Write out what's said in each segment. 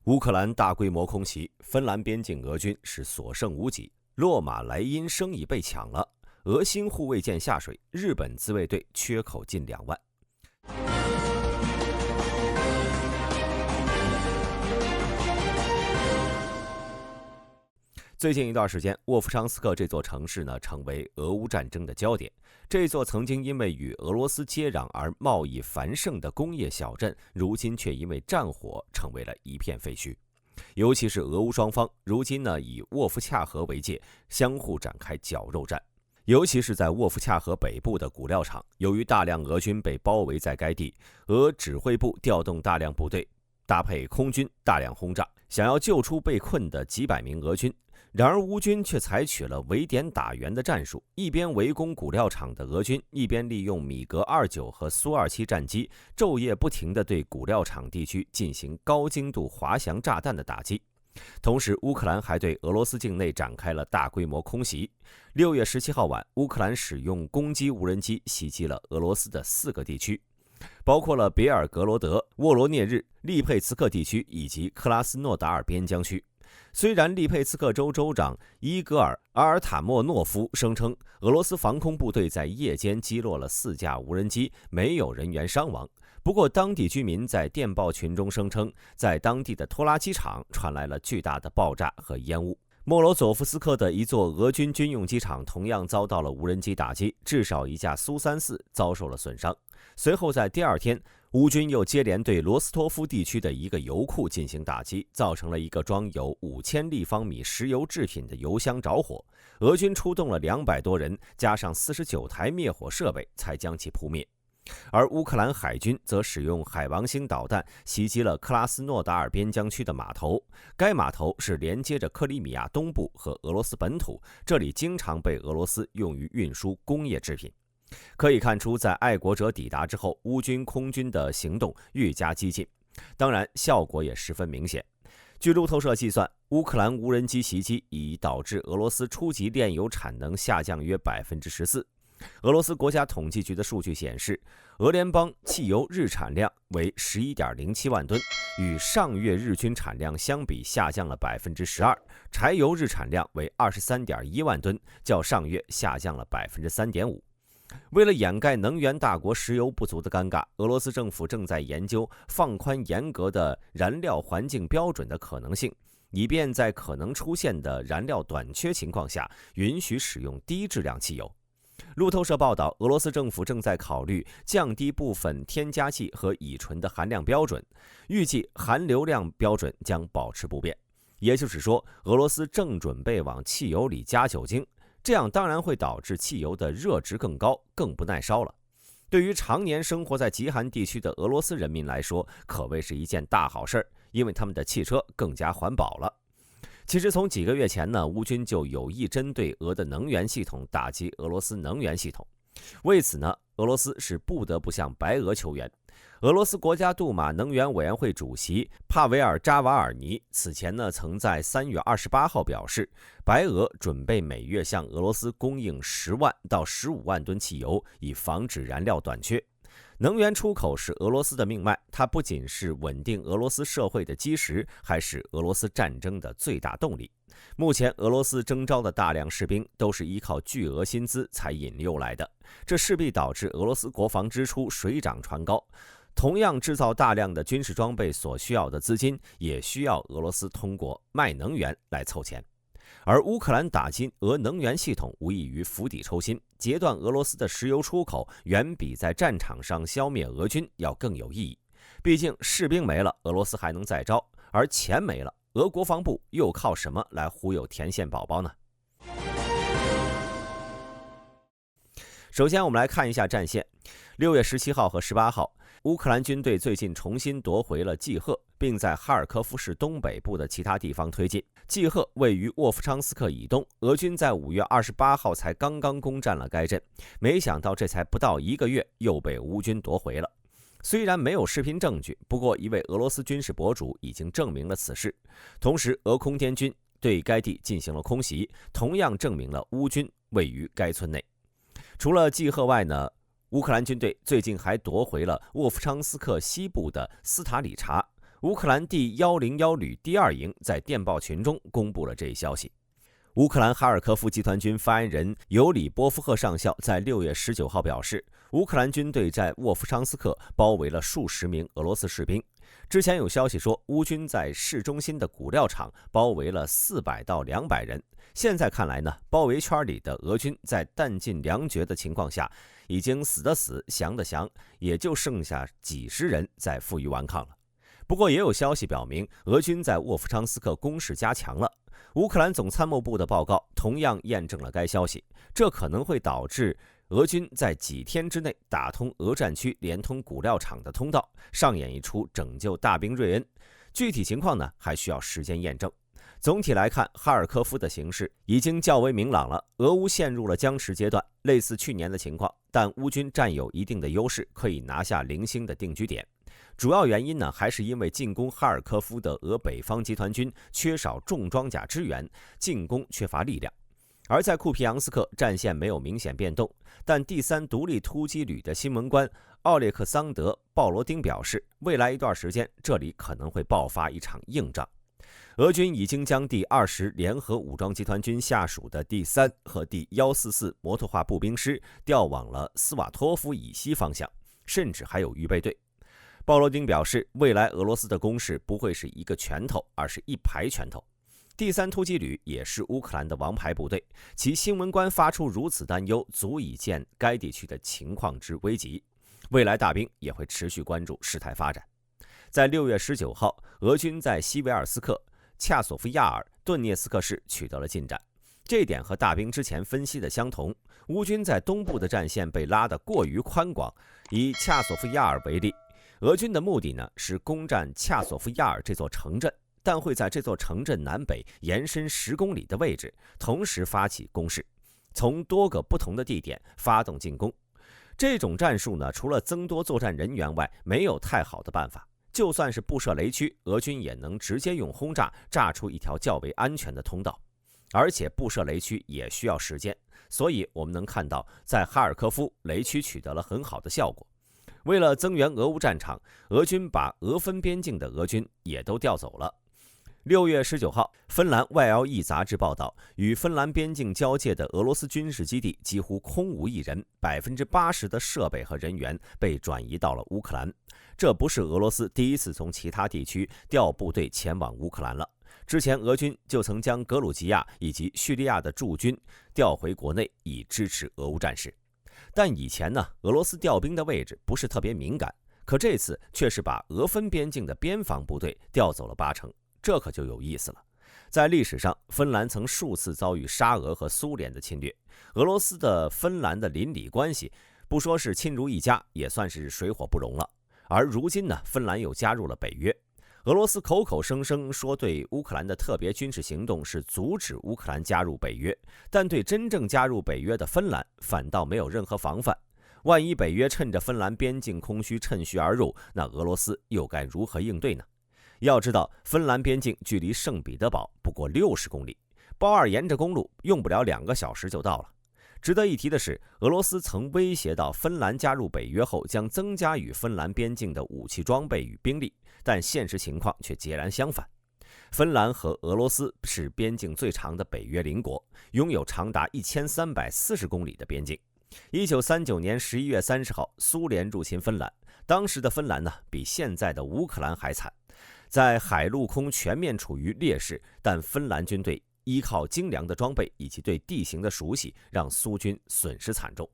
乌克兰大规模空袭，芬兰边境俄军是所剩无几，洛马莱因生意被抢了，俄新护卫舰下水，日本自卫队缺口近2万。最近一段时间，沃夫昌斯克这座城市呢，成为俄乌战争的焦点。这座曾经因为与俄罗斯接壤而贸易繁盛的工业小镇，如今却因为战火成为了一片废墟。尤其是俄乌双方，如今呢以沃夫恰河为界，相互展开绞肉战。尤其是在沃夫恰河北部的骨料厂，由于大量俄军被包围在该地，俄指挥部调动大量部队，搭配空军大量轰炸，想要救出被困的几百名俄军。然而乌军却采取了围点打援的战术，一边围攻骨料厂的俄军，一边利用米格29和苏27战机昼夜不停地对骨料厂地区进行高精度滑翔炸弹的打击。同时，乌克兰还对俄罗斯境内展开了大规模空袭。6月17号晚，乌克兰使用攻击无人机袭击了俄罗斯的4个地区，包括了别尔格罗德、沃罗涅日、利佩茨克地区以及克拉斯诺达尔边疆区。虽然利佩茨克州州长伊戈尔·阿尔塔莫诺夫声称，俄罗斯防空部队在夜间击落了4架无人机，没有人员伤亡。不过，当地居民在电报群中声称，在当地的拖拉机厂传来了巨大的爆炸和烟雾。莫罗佐夫斯克的一座俄军军用机场同样遭到了无人机打击，至少1架苏34遭受了损伤。随后在第2天，乌军又接连对罗斯托夫地区的一个油库进行打击，造成了一个装有5000立方米石油制品的油箱着火。俄军出动了200多人，加上49台灭火设备，才将其扑灭。而乌克兰海军则使用海王星导弹袭击了克拉斯诺达尔边疆区的码头，该码头是连接着克里米亚东部和俄罗斯本土，这里经常被俄罗斯用于运输工业制品。可以看出，在爱国者抵达之后，乌军空军的行动愈加激进，当然效果也十分明显。据路透社计算，乌克兰无人机袭击已导致俄罗斯初级炼油产能下降约14%。俄罗斯国家统计局的数据显示，俄联邦汽油日产量为11.07万吨，与上月日均产量相比下降了12%；柴油日产量为23.1万吨，较上月下降了3.5%。为了掩盖能源大国石油不足的尴尬，俄罗斯政府正在研究放宽严格的燃料环境标准的可能性，以便在可能出现的燃料短缺情况下，允许使用低质量汽油。路透社报道，俄罗斯政府正在考虑降低部分添加剂和乙醇的含量标准，预计含硫量标准将保持不变。也就是说，俄罗斯正准备往汽油里加酒精，这样当然会导致汽油的热值更高，更不耐烧了。对于常年生活在极寒地区的俄罗斯人民来说，可谓是一件大好事，因为他们的汽车更加环保了。其实从几个月前呢，乌军就有意针对俄的能源系统打击俄罗斯能源系统。为此呢，俄罗斯是不得不向白俄求援。俄罗斯国家杜马能源委员会主席帕维尔·扎瓦尔尼此前呢，曾在3月28号表示，白俄准备每月向俄罗斯供应10万到15万吨汽油，以防止燃料短缺。能源出口是俄罗斯的命脉，它不仅是稳定俄罗斯社会的基石，还是俄罗斯战争的最大动力。目前俄罗斯征召的大量士兵都是依靠巨额薪资才引诱来的，这势必导致俄罗斯国防支出水涨船高。同样制造大量的军事装备所需要的资金，也需要俄罗斯通过卖能源来凑钱。而乌克兰打击俄能源系统无异于釜底抽薪，截断俄罗斯的石油出口，远比在战场上消灭俄军要更有意义。毕竟士兵没了，俄罗斯还能再招，而钱没了，俄国防部又靠什么来忽悠甜线宝宝呢？首先我们来看一下战线。6月17号和18号，乌克兰军队最近重新夺回了季赫，并在哈尔科夫市东北部的其他地方推进。季赫位于沃夫昌斯克以东，俄军在5月28号才刚刚攻占了该镇，没想到这才不到1个月，又被乌军夺回了。虽然没有视频证据，不过一位俄罗斯军事博主已经证明了此事。同时，俄空天军对该地进行了空袭，同样证明了乌军位于该村内。除了季赫外呢，乌克兰军队最近还夺回了沃夫昌斯克西部的斯塔里察。乌克兰第101旅第2营在电报群中公布了这一消息。乌克兰哈尔科夫集团军发言人尤里波夫赫上校在6月19号表示，乌克兰军队在沃夫昌斯克包围了数十名俄罗斯士兵。之前有消息说，乌军在市中心的谷料场包围了400到200人。现在看来呢，包围圈里的俄军在弹尽粮绝的情况下，已经死的死，降的降，也就剩下几十人在负隅顽抗了。不过也有消息表明，俄军在沃夫昌斯克攻势加强了。乌克兰总参谋部的报告同样验证了该消息，这可能会导致俄军在几天之内打通俄战区连通谷料场的通道，上演一出拯救大兵瑞恩。具体情况呢，还需要时间验证。总体来看，哈尔科夫的形势已经较为明朗了，俄乌陷入了僵持阶段，类似去年的情况，但乌军占有一定的优势，可以拿下零星的定居点。主要原因呢，还是因为进攻哈尔科夫的俄北方集团军缺少重装甲支援，进攻缺乏力量。而在库皮扬斯克战线没有明显变动，但第3独立突击旅的新闻官奥列克桑德·鲍罗丁表示，未来一段时间这里可能会爆发一场硬仗。俄军已经将第20联合武装集团军下属的第3和第144摩托化步兵师调往了斯瓦托夫以西方向，甚至还有预备队。鲍罗丁表示，未来俄罗斯的攻势不会是一个拳头，而是一排拳头。第3突击旅也是乌克兰的王牌部队，其新闻官发出如此担忧，足以见该地区的情况之危急。未来大兵也会持续关注事态发展。在6月19号，俄军在西维尔斯克、恰索夫亚尔、顿涅斯克市取得了进展。这一点和大兵之前分析的相同，乌军在东部的战线被拉得过于宽广。以恰索夫亚尔为例，俄军的目的呢是攻占恰索夫亚尔这座城镇，但会在这座城镇南北延伸10公里的位置，同时发起攻势，从多个不同的地点发动进攻。这种战术呢，除了增多作战人员外，没有太好的办法。就算是布设雷区，俄军也能直接用轰炸炸出一条较为安全的通道，而且布设雷区也需要时间。所以我们能看到，在哈尔科夫，雷区取得了很好的效果。为了增援俄乌战场，俄军把俄芬边境的俄军也都调走了。6月19号，芬兰 YLE 杂志报道，与芬兰边境交界的俄罗斯军事基地几乎空无一人，80%的设备和人员被转移到了乌克兰。这不是俄罗斯第一次从其他地区调部队前往乌克兰了，之前俄军就曾将格鲁吉亚以及叙利亚的驻军调回国内，以支持俄乌战事。但以前呢，俄罗斯调兵的位置不是特别敏感，可这次却是把俄芬边境的边防部队调走了80%，这可就有意思了。在历史上，芬兰曾数次遭遇沙俄和苏联的侵略，俄罗斯的芬兰的邻里关系不说是亲如一家，也算是水火不容了。而如今呢，芬兰又加入了北约。俄罗斯口口声声说对乌克兰的特别军事行动是阻止乌克兰加入北约，但对真正加入北约的芬兰反倒没有任何防范。万一北约趁着芬兰边境空虚趁虚而入，那俄罗斯又该如何应对呢？要知道，芬兰边境距离圣彼得堡不过60公里，包二沿着公路用不了2个小时就到了。值得一提的是，俄罗斯曾威胁到芬兰加入北约后将增加与芬兰边境的武器装备与兵力，但现实情况却截然相反。芬兰和俄罗斯是边境最长的北约邻国，拥有长达1340公里的边境。1939年11月30号，苏联入侵芬兰，当时的芬兰呢，比现在的乌克兰还惨，在海陆空全面处于劣势，但芬兰军队依靠精良的装备以及对地形的熟悉，让苏军损失惨重。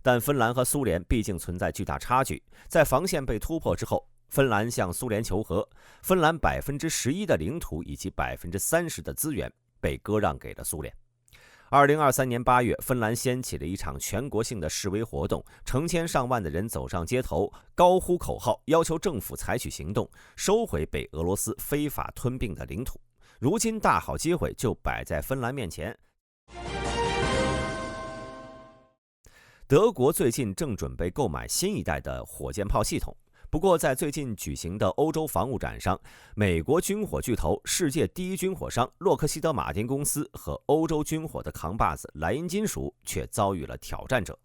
但芬兰和苏联毕竟存在巨大差距，在防线被突破之后，芬兰向苏联求和，芬兰11%的领土以及30%的资源被割让给了苏联。2023年8月，芬兰掀起了一场全国性的示威活动，成千上万的人走上街头，高呼口号，要求政府采取行动，收回被俄罗斯非法吞并的领土。如今大好机会就摆在芬兰面前。德国最近正准备购买新一代的火箭炮系统，不过在最近举行的欧洲防务展上，美国军火巨头、世界第一军火商洛克希德马丁公司和欧洲军火的扛把子莱茵金属却遭遇了挑战者。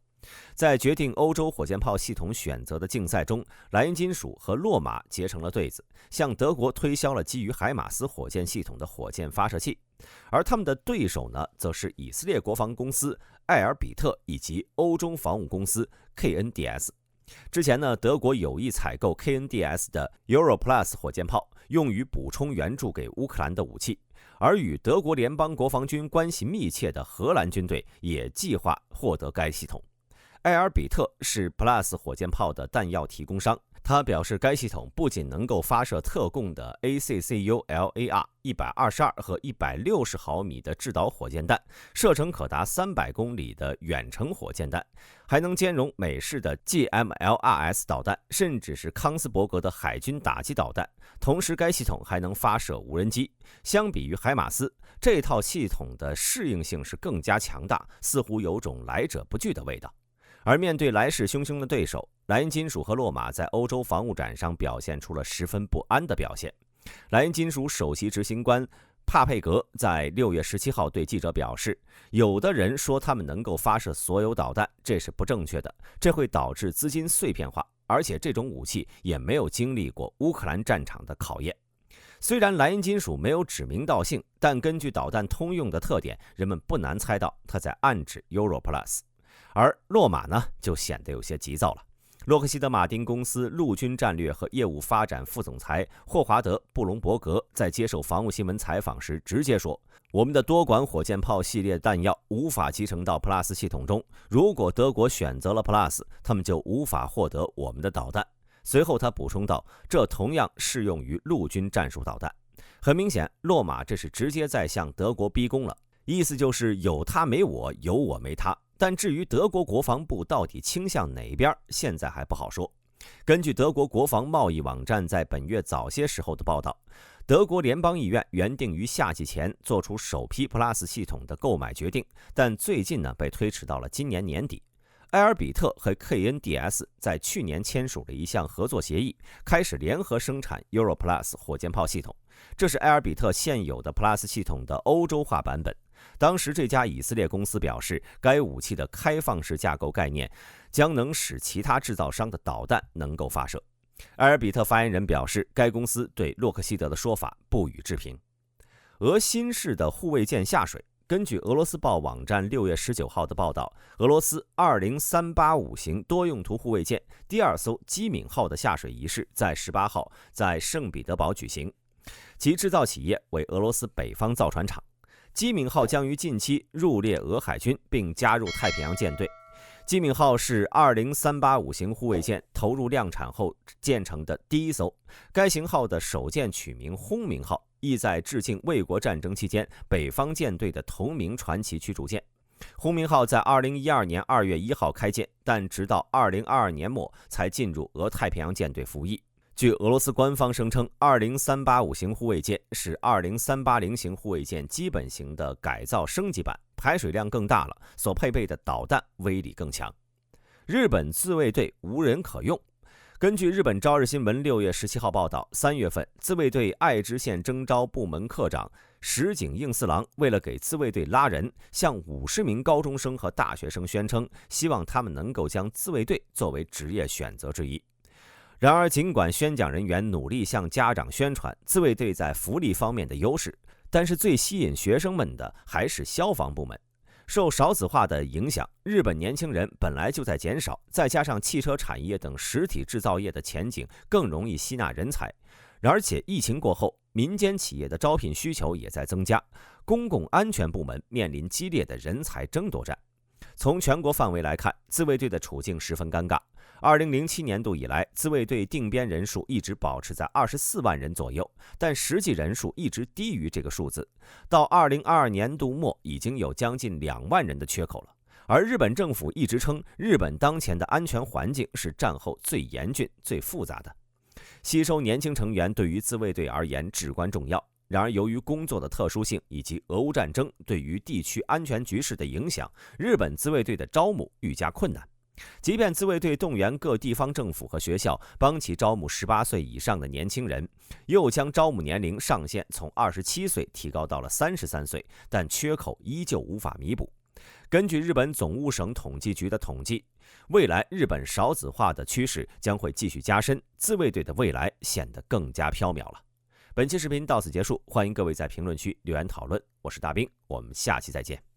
在决定欧洲火箭炮系统选择的竞赛中，莱茵金属和洛马结成了对子，向德国推销了基于海马斯火箭系统的火箭发射器。而他们的对手呢，则是以色列国防公司艾尔比特以及欧洲防务公司 KNDS。之前呢，德国有意采购 KNDS 的 Europlus 火箭炮，用于补充援助给乌克兰的武器。而与德国联邦国防军关系密切的荷兰军队也计划获得该系统。埃尔比特是 Plus 火箭炮的弹药提供商，他表示该系统不仅能够发射特供的 ACCULAR 122和160毫米的制导火箭弹，射程可达300公里的远程火箭弹，还能兼容美式的 GMLRS 导弹，甚至是康斯伯格的海军打击导弹。同时，该系统还能发射无人机。相比于海马斯，这套系统的适应性是更加强大，似乎有种来者不拒的味道。而面对来势汹汹的对手，莱茵金属和洛马在欧洲防务展上表现出了十分不安的表现。莱茵金属首席执行官帕佩格在6月17号对记者表示，有的人说他们能够发射所有导弹，这是不正确的，这会导致资金碎片化，而且这种武器也没有经历过乌克兰战场的考验。虽然莱茵金属没有指名道姓，但根据导弹通用的特点，人们不难猜到他在暗指 Europlus。而洛马呢，就显得有些急躁了。洛克希德马丁公司陆军战略和业务发展副总裁霍华德·布隆伯格在接受防务新闻采访时直接说，我们的多管火箭炮系列弹药无法集成到 Plus 系统中，如果德国选择了 Plus， 他们就无法获得我们的导弹。随后他补充道，这同样适用于陆军战术导弹。很明显，洛马这是直接在向德国逼宫了，意思就是有他没我，有我没他。但至于德国国防部到底倾向哪边，现在还不好说。根据德国国防贸易网站在本月早些时候的报道，德国联邦议院原定于夏季前做出首批 Plus 系统的购买决定，但最近呢被推迟到了今年年底。埃尔比特和 KNDS 在去年签署了一项合作协议，开始联合生产 Europlus 火箭炮系统，这是埃尔比特现有的 Plus 系统的欧洲化版本。当时这家以色列公司表示，该武器的开放式架构概念将能使其他制造商的导弹能够发射。埃尔比特发言人表示，该公司对洛克希德的说法不予置评。俄新式的护卫舰下水。根据俄罗斯报网站6月19号的报道，俄罗斯20385型多用途护卫舰第二艘基敏号的下水仪式在18号在圣彼得堡举行，其制造企业为俄罗斯北方造船厂。基敏号将于近期入列俄海军，并加入太平洋舰队。基敏号是20385型护卫舰投入量产后建成的第一艘，该型号的首舰取名轰鸣号，意在致敬卫国战争期间北方舰队的同名传奇驱逐舰。轰鸣号在2012年2月1号开建，但直到2022年末才进入俄太平洋舰队服役。据俄罗斯官方声称，20385型护卫舰是20380型护卫舰基本型的改造升级版，排水量更大了，所配备的导弹威力更强。日本自卫队无人可用。根据日本朝日新闻6月17号报道，3月份自卫队爱知县征召部门科长石井应四郎为了给自卫队拉人，向50名高中生和大学生宣称，希望他们能够将自卫队作为职业选择之一。然而，尽管宣讲人员努力向家长宣传自卫队在福利方面的优势，但是最吸引学生们的还是消防部门。受少子化的影响，日本年轻人本来就在减少，再加上汽车产业等实体制造业的前景更容易吸纳人才。而且疫情过后，民间企业的招聘需求也在增加，公共安全部门面临激烈的人才争夺战。从全国范围来看，自卫队的处境十分尴尬。2007年度以来，自卫队定编人数一直保持在24万人左右，但实际人数一直低于这个数字。到2022年度末，已经有将近2万人的缺口了。而日本政府一直称，日本当前的安全环境是战后最严峻、最复杂的。吸收年轻成员对于自卫队而言至关重要。然而，由于工作的特殊性以及俄乌战争对于地区安全局势的影响，日本自卫队的招募愈加困难。即便自卫队动员各地方政府和学校帮其招募18岁以上的年轻人，又将招募年龄上限从27岁提高到了33岁，但缺口依旧无法弥补。根据日本总务省统计局的统计，未来日本少子化的趋势将会继续加深，自卫队的未来显得更加缥缈了。本期视频到此结束，欢迎各位在评论区留言讨论。我是大兵，我们下期再见。